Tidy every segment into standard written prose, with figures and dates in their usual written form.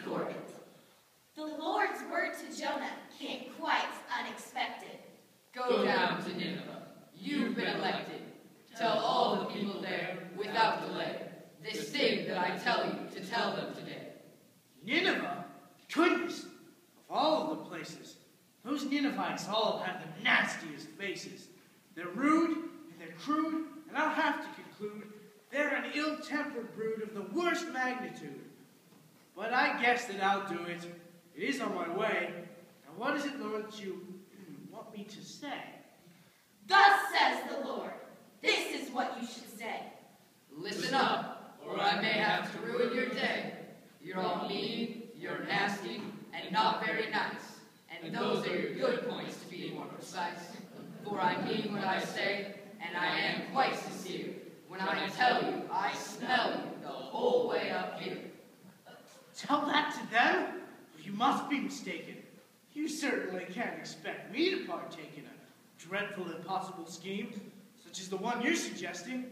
Choric. The Lord's word to Jonah came quite unexpected. Go down to Nineveh. You've been elected. Tell all the people there, without delay, this thing that I tell you to tell them today. Nineveh? Goodness! Of all of the places, those Ninevites all have the nastiest faces. They're rude, and they're crude, and I'll have to conclude they're an ill-tempered brood of the worst magnitude. But I guess that I'll do it. It is on my way. Now what is it, Lord, that you want me to say? Thus says the Lord, this is what you should say. Listen up, or I may have to ruin your day. You're all mean, you're nasty, and not very nice. And those are your good points, to be more precise. For I mean what I say, and I am quite sincere. When I tell you, I smell you the whole way up here. Tell that to them? You must be mistaken. You certainly can't expect me to partake in a dreadful, impossible scheme, such as the one you're suggesting.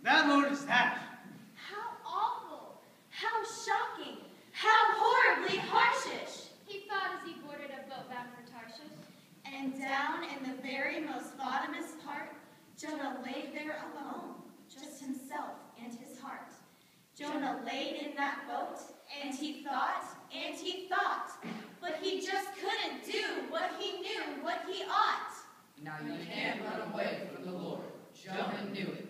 That, Lord, is that. How awful! How shocking! How horribly harshish! He thought as he boarded a boat bound for Tarshish. And down in the very most bottomest part, Jonah lay there alone, just himself and his heart. Jonah laid in that boat, and he thought, but he just couldn't do what he knew, what he ought. Now you can't run away from the Lord. Jonah knew it.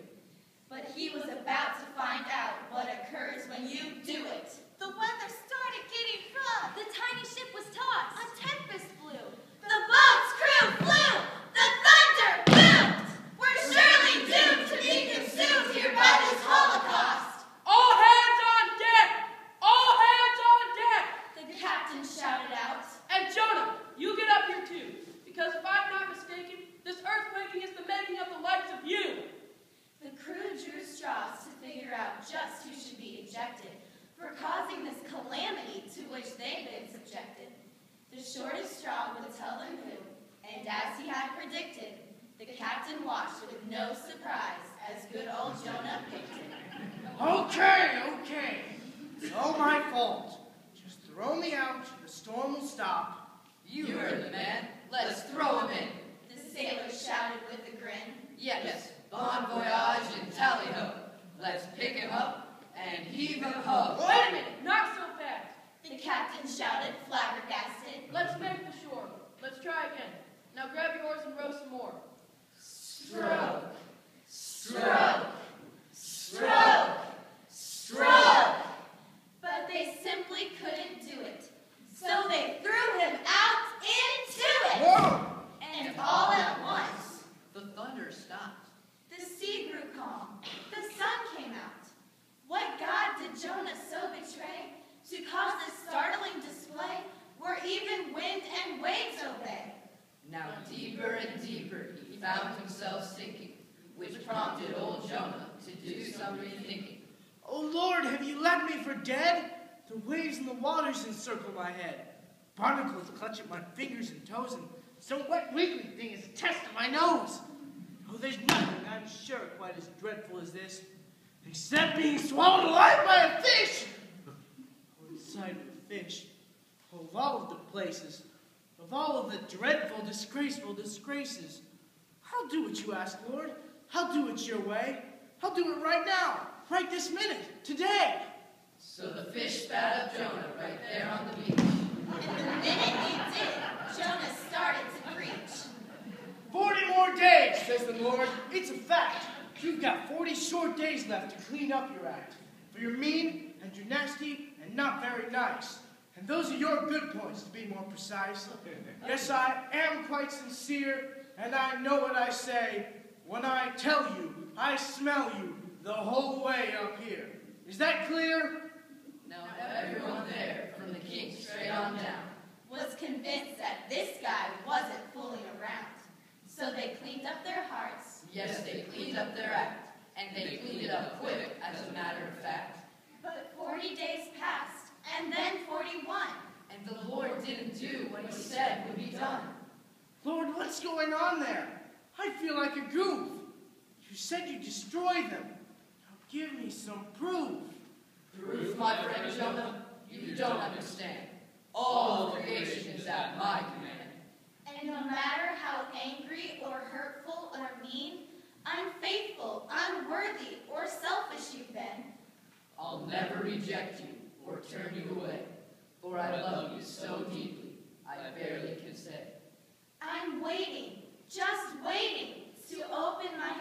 But he was about to find out what occurs when you do it. The weather started getting rough. The tiny ship was tossed. A tempest blew. The boat's crew flew. The thunder boomed. We're surely doomed to be consumed here by this Holocaust. All hands on deck! All hands on deck! The captain shouted out. And Jonah, you get up here too, because if I'm not mistaken, this earthquaking is the making of the likes of you. The crew drew straws to figure out just who should be ejected for causing this calamity to which they'd been subjected. The shortest straw would tell them who, and as he had predicted, the captain watched with no surprise as good old Jonah picked it. Okay. It's all my fault. Just throw me out and the storm will stop. You heard the man. Let's throw him in. The sailor shouted with a grin. Yes, bon voyage and tally-ho. Let's pick him up and heave him ho. Wait a minute, not so fast. The captain shouted, flabbergasted. Let's make the shore. Let's try again. Now grab your oars and row some more. Stroke, stroke, Stroke! Stroke! But they simply couldn't do it. So they threw him out into it. Whoa! And all at once, the thunder stopped. the sea grew calm. The sun came out. What God did Jonah so betray to cause this startling display where even wind and waves obey? Now deeper and deeper he found himself sinking, which prompted old Jonah to do some rethinking. Oh, Lord, have you left me for dead? The waves and the waters encircle my head. Barnacles clutch at my fingers and toes, and some wet wiggly thing is attached to my nose. Oh, there's nothing, I'm sure, quite as dreadful as this, except being swallowed alive by a fish. Oh, inside of a fish, of all of the places, of all of the dreadful, disgraceful disgraces, I'll do what you ask, Lord. I'll do it your way. I'll do it right now, right this minute, today. So the fish spat up Jonah right there on the beach. And the minute he did, Jonah started to preach. 40 more days, says the Lord. It's a fact. You've got 40 short days left to clean up your act. For you're mean, and you're nasty, and not very nice. And those are your good points, to be more precise. Yes, I am quite sincere, and I know what I say when I tell you I smell you the whole way up here. Is that clear? Now everyone there, from the king straight on down, Was convinced that this guy wasn't fooling around. So they cleaned up their hearts. yes, they cleaned up their act, and they cleaned it up quick, as a matter of fact. But 40 days passed, and then 41. And the Lord didn't do what he said would be done. Lord, what's going on there? I feel like a goof. You said you'd destroy them. Now give me some proof. Proof, my friend Jonah? You don't understand. All of creation is at my command. And no matter how angry or hurtful or mean, unfaithful, unworthy, or selfish you've been, I'll never reject you or turn you away, for I love you so deeply, I barely can say. I'm waiting, just waiting, to open my